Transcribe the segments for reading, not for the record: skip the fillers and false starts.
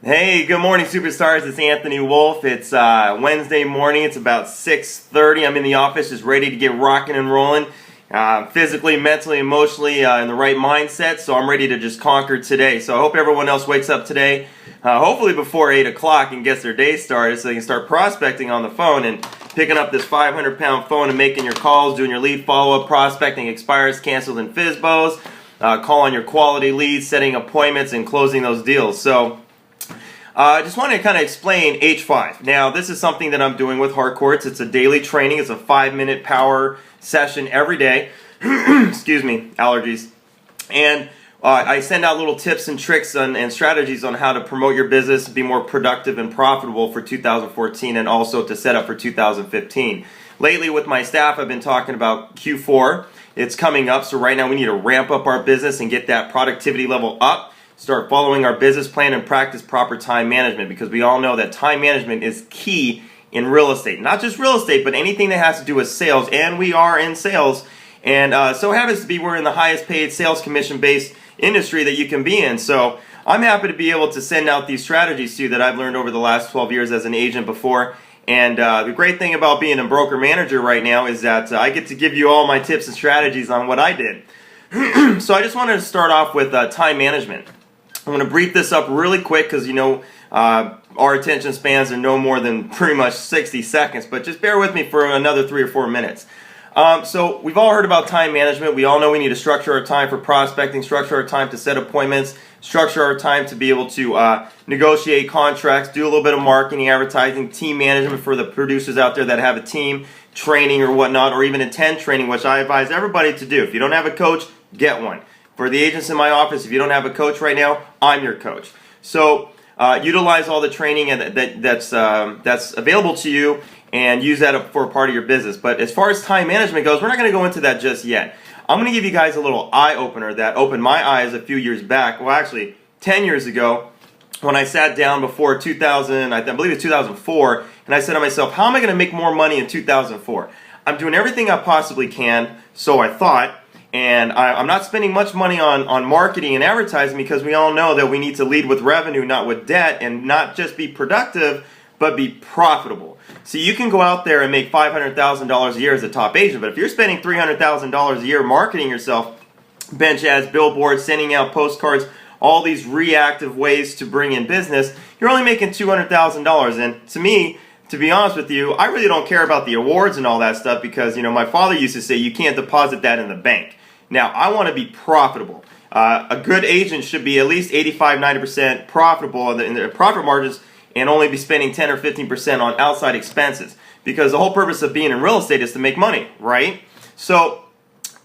Hey, good morning, superstars. It's Anthony Wolfe. It's Wednesday morning. It's about 6:30. I'm in the office, just ready to get rocking and rolling, physically, mentally, emotionally, in the right mindset. So I'm ready to just conquer today. So I hope everyone else wakes up today, hopefully before 8 o'clock, and gets their day started, so they can start prospecting on the phone and picking up this 500-pound phone and making your calls, doing your lead follow-up, prospecting expires, canceled, and FISBOs, calling your quality leads, setting appointments, and closing those deals. So I just wanted to kind of explain H5. Now, this is something that I'm doing with Harcourts. It's a daily training. It's a 5-minute power session every day. Excuse me, allergies. And I send out little tips and tricks and strategies on how to promote your business, be more productive and profitable for 2014, and also to set up for 2015. Lately with my staff, I've been talking about Q4. It's coming up, so right now we need to ramp up our business and get that productivity level up. Start following our business plan and practice proper time management, because we all know that time management is key in real estate. Not just real estate, but anything that has to do with sales, and we are in sales. And so happens to be we're in the highest paid sales commission based industry that you can be in. So I'm happy to be able to send out these strategies to you that I've learned over the last 12 years as an agent before. And the great thing about being a broker manager right now is that I get to give you all my tips and strategies on what I did. So I just wanted to start off with time management. I'm going to brief this up really quick because, our attention spans are no more than pretty much 60 seconds, but just bear with me for another 3 or 4 minutes. So we've all heard about time management. We all know we need to structure our time for prospecting, structure our time to set appointments, structure our time to be able to negotiate contracts, do a little bit of marketing, advertising, team management for the producers out there that have a team, training or whatnot, or even attend training, which I advise everybody to do. If you don't have a coach, get one. For the agents in my office, if you don't have a coach right now, I'm your coach. So utilize all the training that's available to you and use that for a part of your business. But as far as time management goes, we're not going to go into that just yet. I'm going to give you guys a little eye-opener that opened my eyes a few years back. Well, actually, 10 years ago, when I sat down before 2000, I believe it's 2004, and I said to myself, how am I going to make more money in 2004? I'm doing everything I possibly can, so I thought. And I'm not spending much money on marketing and advertising, because we all know that we need to lead with revenue, not with debt, and not just be productive, but be profitable. So you can go out there and make $500,000 a year as a top agent, but if you're spending $300,000 a year marketing yourself, bench ads, billboards, sending out postcards, all these reactive ways to bring in business, you're only making $200,000. And to me, to be honest with you, I really don't care about the awards and all that stuff, because my father used to say you can't deposit that in the bank. Now, I want to be profitable. A good agent should be at least 85-90% profitable in their profit margins, and only be spending 10 or 15% on outside expenses, because the whole purpose of being in real estate is to make money, right? So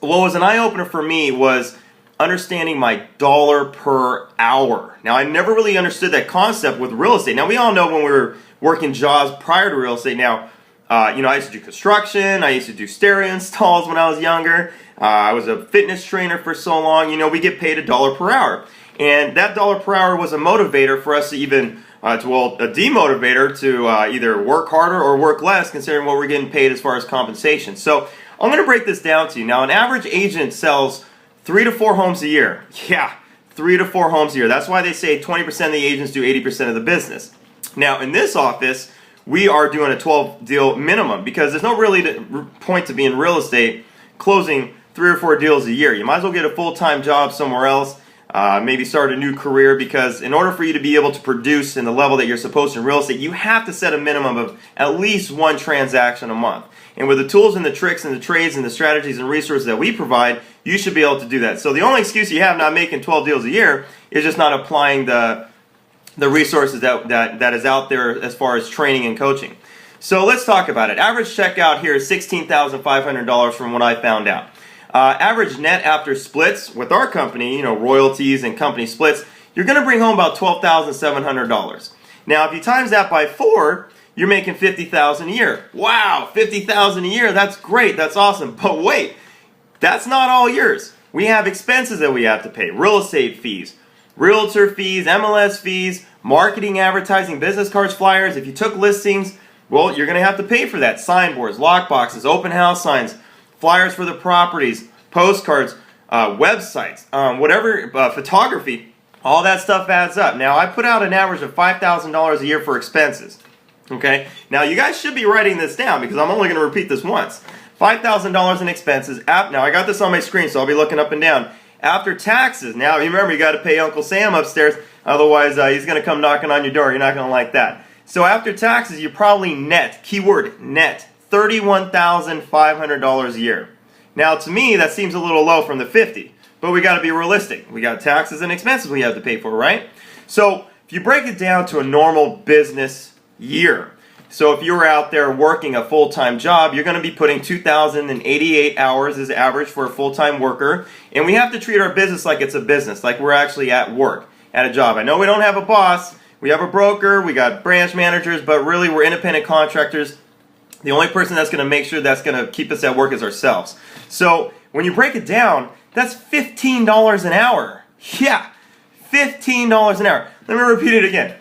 what was an eye-opener for me was understanding my dollar per hour. Now, I never really understood that concept with real estate. Now, we all know when we were working jobs prior to real estate. Now, I used to do construction. I used to do stereo installs when I was younger. I was a fitness trainer for so long. We get paid $1 per hour. And that $1 per hour was a motivator for us to even, a demotivator to either work harder or work less, considering what we're getting paid as far as compensation. So I'm going to break this down to you. Now, an average agent sells 3 to 4 homes a year. Yeah, 3 to 4 homes a year. That's why they say 20% of the agents do 80% of the business. Now, in this office, we are doing a 12-deal minimum, because there's no really point to be in real estate closing 3 or 4 deals a year. You might as well get a full-time job somewhere else, maybe start a new career, because in order for you to be able to produce in the level that you're supposed to in real estate, you have to set a minimum of at least 1 transaction a month. And with the tools and the tricks and the trades and the strategies and resources that we provide, you should be able to do that. So the only excuse you have not making 12 deals a year is just not applying the resources that is out there as far as training and coaching. So let's talk about it. Average checkout here is $16,500 from what I found out. Average net after splits with our company, royalties and company splits, you're going to bring home about $12,700. Now, if you times that by 4, you're making $50,000 a year. Wow, $50,000 a year, that's great, that's awesome. But wait, that's not all yours. We have expenses that we have to pay, real estate fees, realtor fees, MLS fees, marketing, advertising, business cards, flyers. If you took listings, well, you're going to have to pay for that. Signboards, lock boxes, open house signs, flyers for the properties, postcards, websites, whatever, photography. All that stuff adds up. Now, I put out an average of $5,000 a year for expenses. Okay? Now, you guys should be writing this down because I'm only going to repeat this once. $5,000 in expenses. Now, I got this on my screen, so I'll be looking up and down. After taxes, now remember, you got to pay Uncle Sam upstairs, otherwise he's going to come knocking on your door. You're not going to like that. So after taxes, you probably net, keyword net, $31,500 a year. Now, to me, that seems a little low from the 50, but we got to be realistic. We got taxes and expenses we have to pay for, right? So if you break it down to a normal business year, so if you're out there working a full-time job, you're going to be putting 2,088 hours as average for a full-time worker. And we have to treat our business like it's a business, like we're actually at work, at a job. I know we don't have a boss. We have a broker. We got branch managers, but really we're independent contractors. The only person that's going to make sure that's going to keep us at work is ourselves. So when you break it down, that's $15 an hour. Yeah, $15 an hour. Let me repeat it again.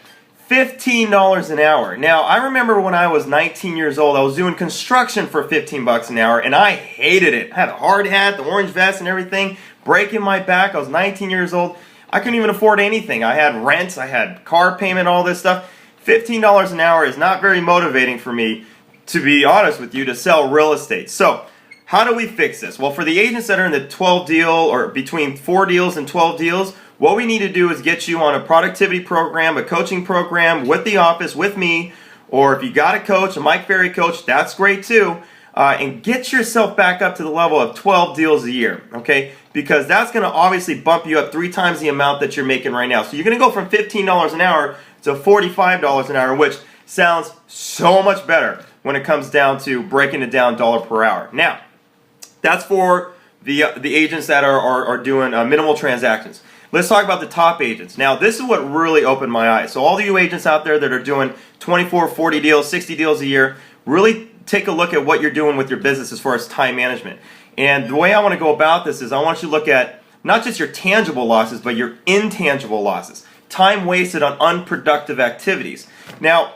$15 an hour. Now, I remember when I was 19 years old, I was doing construction for 15 bucks an hour, and I hated it. I had a hard hat, the orange vest and everything, breaking my back. I was 19 years old. I couldn't even afford anything. I had rent, I had car payment, all this stuff. $15 an hour is not very motivating for me, to be honest with you, to sell real estate. So, how do we fix this? Well, for the agents that are in the 12 deal, or between 4 deals and 12 deals, what we need to do is get you on a productivity program, a coaching program with the office, with me, or if you got a coach, a Mike Ferry coach, that's great too, and get yourself back up to the level of 12 deals a year, okay? Because that's going to obviously bump you up 3 times the amount that you're making right now. So you're going to go from $15 an hour to $45 an hour, which sounds so much better when it comes down to breaking it down dollar per hour. Now, that's for the agents that are doing minimal transactions. Let's talk about the top agents. Now, this is what really opened my eyes. So all of you agents out there that are doing 24, 40 deals, 60 deals a year, really take a look at what you're doing with your business as far as time management. And the way I want to go about this is I want you to look at not just your tangible losses, but your intangible losses. Time wasted on unproductive activities. Now,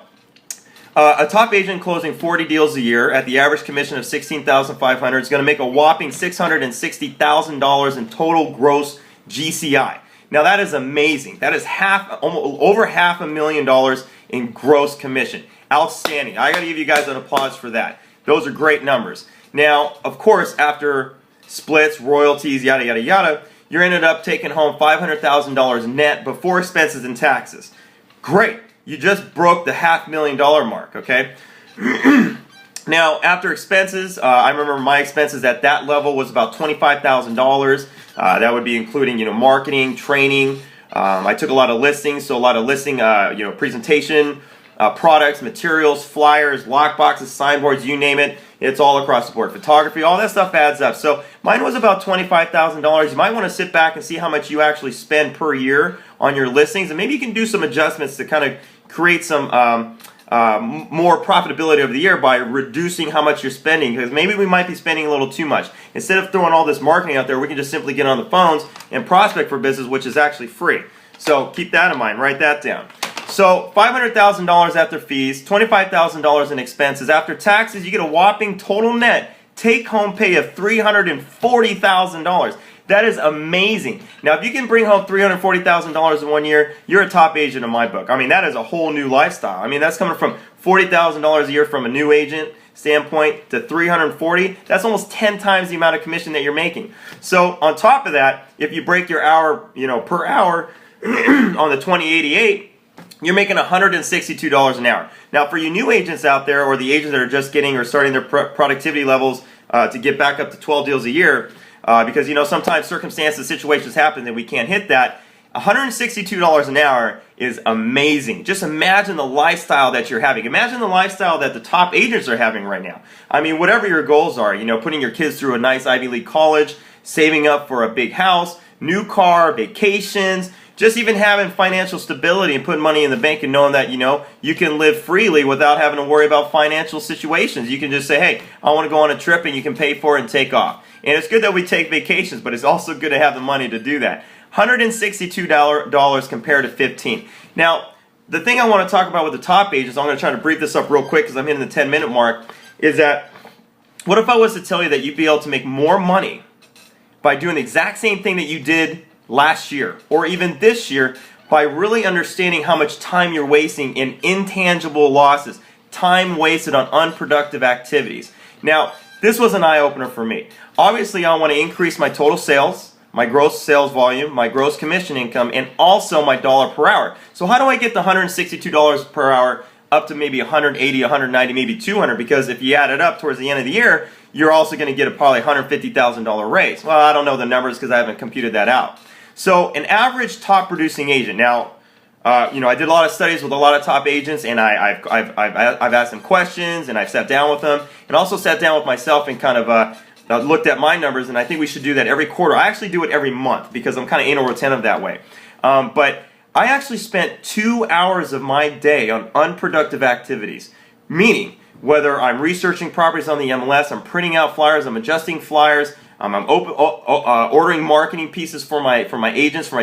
a top agent closing 40 deals a year at the average commission of $16,500 is going to make a whopping $660,000 in total gross GCI. Now that is amazing. That is over $500,000 in gross commission. Outstanding. I got to give you guys an applause for that. Those are great numbers. Now, of course, after splits, royalties, yada, yada, yada, you're ended up taking home $500,000 net before expenses and taxes. Great. You just broke the $500,000 mark, okay? Now, after expenses, I remember my expenses at that level was about $25,000. That would be including, marketing, training. I took a lot of listings, so a lot of listing, presentation, products, materials, flyers, lockboxes, signboards, you name it. It's all across the board. Photography, all that stuff adds up. So mine was about $25,000. You might want to sit back and see how much you actually spend per year on your listings, and maybe you can do some adjustments to kind of create some more profitability over the year by reducing how much you're spending, because maybe we might be spending a little too much. Instead of throwing all this marketing out there, we can just simply get on the phones and prospect for business, which is actually free. So keep that in mind. Write that down. So $500,000 after fees, $25,000 in expenses. After taxes, you get a whopping total net take-home pay of $340,000. That is amazing. Now, if you can bring home $340,000 in 1 year, you're a top agent in my book. I mean, that is a whole new lifestyle. I mean, that's coming from $40,000 a year from a new agent standpoint to $340,000. That's almost 10 times the amount of commission that you're making. So on top of that, if you break your hour, per hour on the 2088, you're making $162 an hour. Now, for you new agents out there, or the agents that are just getting or starting their productivity levels to get back up to 12 deals a year, because sometimes circumstances, situations happen that we can't hit that, $162 an hour is amazing. Just imagine the lifestyle that you're having. Imagine the lifestyle that the top agents are having right now. I mean, whatever your goals are, putting your kids through a nice Ivy League college, saving up for a big house, new car, vacations, just even having financial stability and putting money in the bank and knowing that, you can live freely without having to worry about financial situations. You can just say, hey, I want to go on a trip, and you can pay for it and take off. And it's good that we take vacations, but it's also good to have the money to do that. $162 compared to $15. Now, the thing I want to talk about with the top agents, I'm going to try to brief this up real quick because I'm hitting the 10-minute mark, is that what if I was to tell you that you'd be able to make more money by doing the exact same thing that you did last year or even this year by really understanding how much time you're wasting in intangible losses, time wasted on unproductive activities. Now, this was an eye-opener for me. Obviously, I want to increase my total sales, my gross sales volume, my gross commission income, and also my dollar per hour. So how do I get the $162 per hour up to maybe 180, 190, maybe 200? Because if you add it up towards the end of the year, you're also going to get a probably $150,000 raise. Well, I don't know the numbers because I haven't computed that out. So an average top producing agent. Now, I did a lot of studies with a lot of top agents, and I've asked them questions, and I've sat down with them, and also sat down with myself and kind of looked at my numbers, and I think we should do that every quarter. I actually do it every month because I'm kind of anal retentive that way. But I actually spent 2 hours of my day on unproductive activities, meaning whether I'm researching properties on the MLS, I'm printing out flyers, I'm adjusting flyers, I'm ordering marketing pieces for my agents, for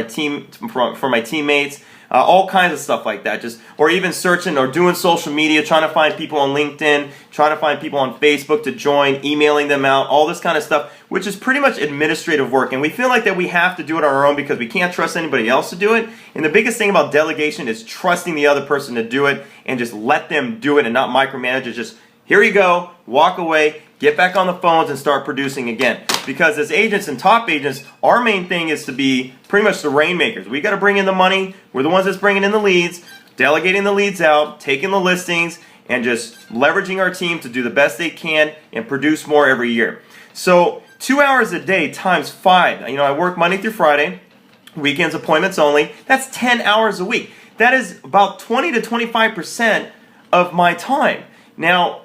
my teammates, all kinds of stuff like that. Or even searching or doing social media, trying to find people on LinkedIn, trying to find people on Facebook to join, emailing them out, all this kind of stuff, which is pretty much administrative work. And we feel like that we have to do it on our own because we can't trust anybody else to do it. And the biggest thing about delegation is trusting the other person to do it and just let them do it and not micromanage it. Just, here you go, walk away, get back on the phones and start producing again. Because as agents and top agents, our main thing is to be pretty much the rainmakers. We got to bring in the money. We're the ones that's bringing in the leads, delegating the leads out, taking the listings, and just leveraging our team to do the best they can and produce more every year. So 2 hours a day times 5. I work Monday through Friday, weekends appointments only. That's 10 hours a week. That is about 20 to 25% of my time. Now,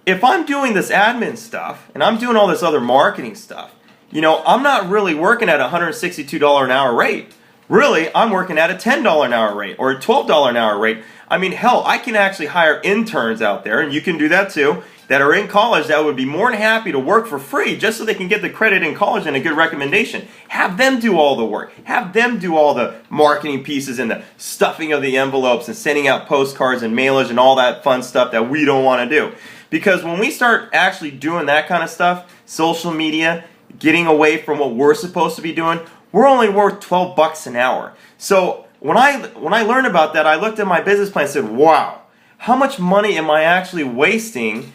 if I'm doing this admin stuff and I'm doing all this other marketing stuff, I'm not really working at a $162 an hour rate. Really, I'm working at a $10 an hour rate or a $12 an hour rate. I mean, hell, I can actually hire interns out there, and you can do that too, that are in college that would be more than happy to work for free just so they can get the credit in college and a good recommendation. Have them do all the work. Have them do all the marketing pieces and the stuffing of the envelopes and sending out postcards and mailers and all that fun stuff that we don't want to do. Because when we start actually doing that kind of stuff, social media, getting away from what we're supposed to be doing, we're only worth $12 an hour. So when I learned about that, I looked at my business plan and said, wow, how much money am I actually wasting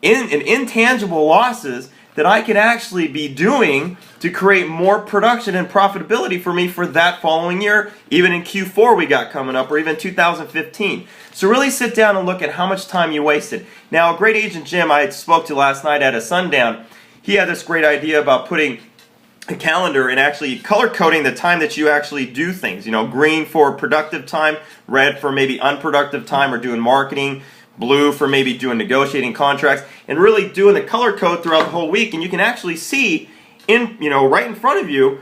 in intangible losses that I could actually be doing to create more production and profitability for me for that following year, even in Q4 we got coming up, or even 2015. So really sit down and look at how much time you wasted. Now, a great agent, Jim, I spoke to last night at a sundown, he had this great idea about putting a calendar and actually color coding the time that you actually do things. Green for productive time, red for maybe unproductive time or doing marketing, blue for maybe doing negotiating contracts, and really doing the color code throughout the whole week. And you can actually see right in front of you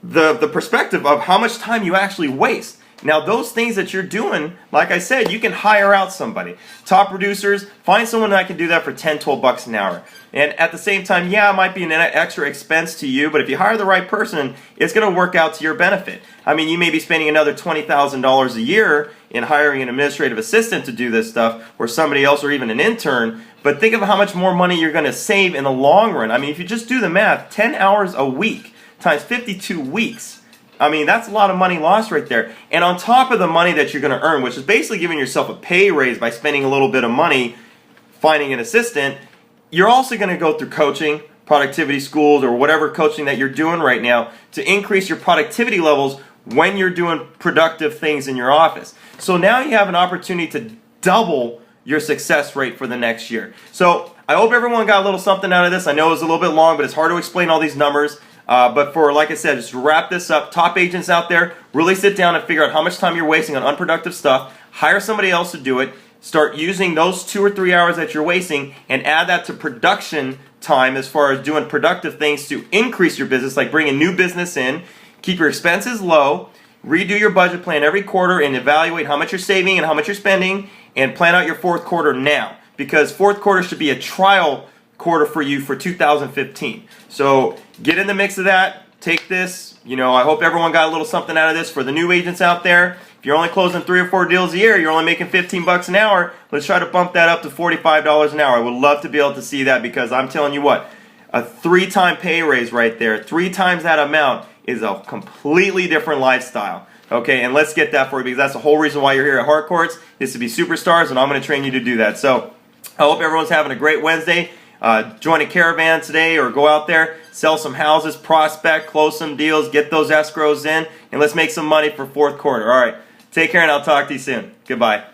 the perspective of how much time you actually waste. Now, those things that you're doing, like I said, you can hire out somebody. Top producers, find someone that can do that for $10, $12 an hour. And at the same time, yeah, it might be an extra expense to you, but if you hire the right person, it's going to work out to your benefit. I mean, you may be spending another $20,000 a year in hiring an administrative assistant to do this stuff, or somebody else, or even an intern, but think of how much more money you're going to save in the long run. I mean, if you just do the math, 10 hours a week times 52 weeks, I mean, that's a lot of money lost right there. And on top of the money that you're going to earn, which is basically giving yourself a pay raise by spending a little bit of money finding an assistant, you're also going to go through coaching, productivity schools, or whatever coaching that you're doing right now to increase your productivity levels when you're doing productive things in your office. So now you have an opportunity to double your success rate for the next year. So I hope everyone got a little something out of this. I know it was a little bit long, but it's hard to explain all these numbers. But like I said, just to wrap this up, top agents out there, really sit down and figure out how much time you're wasting on unproductive stuff. Hire somebody else to do it. Start using those 2 or 3 hours that you're wasting and add that to production time as far as doing productive things to increase your business, like bringing new business in, keep your expenses low, redo your budget plan every quarter and evaluate how much you're saving and how much you're spending, and plan out your fourth quarter now. Because fourth quarter should be a trial quarter for you for 2015. So get in the mix of that. Take this. I hope everyone got a little something out of this. For the new agents out there, if you're only closing 3 or 4 deals a year, you're only making $15 an hour. Let's try to bump that up to $45 an hour. I would love to be able to see that, because I'm telling you what, a 3-time pay raise right there, 3 times that amount is a completely different lifestyle. Okay, and let's get that for you, because that's the whole reason why you're here at Harcourts, is to be superstars, and I'm going to train you to do that. So I hope everyone's having a great Wednesday. Join a caravan today, or go out there, sell some houses, prospect, close some deals, get those escrows in, and let's make some money for fourth quarter. All right, take care, and I'll talk to you soon. Goodbye.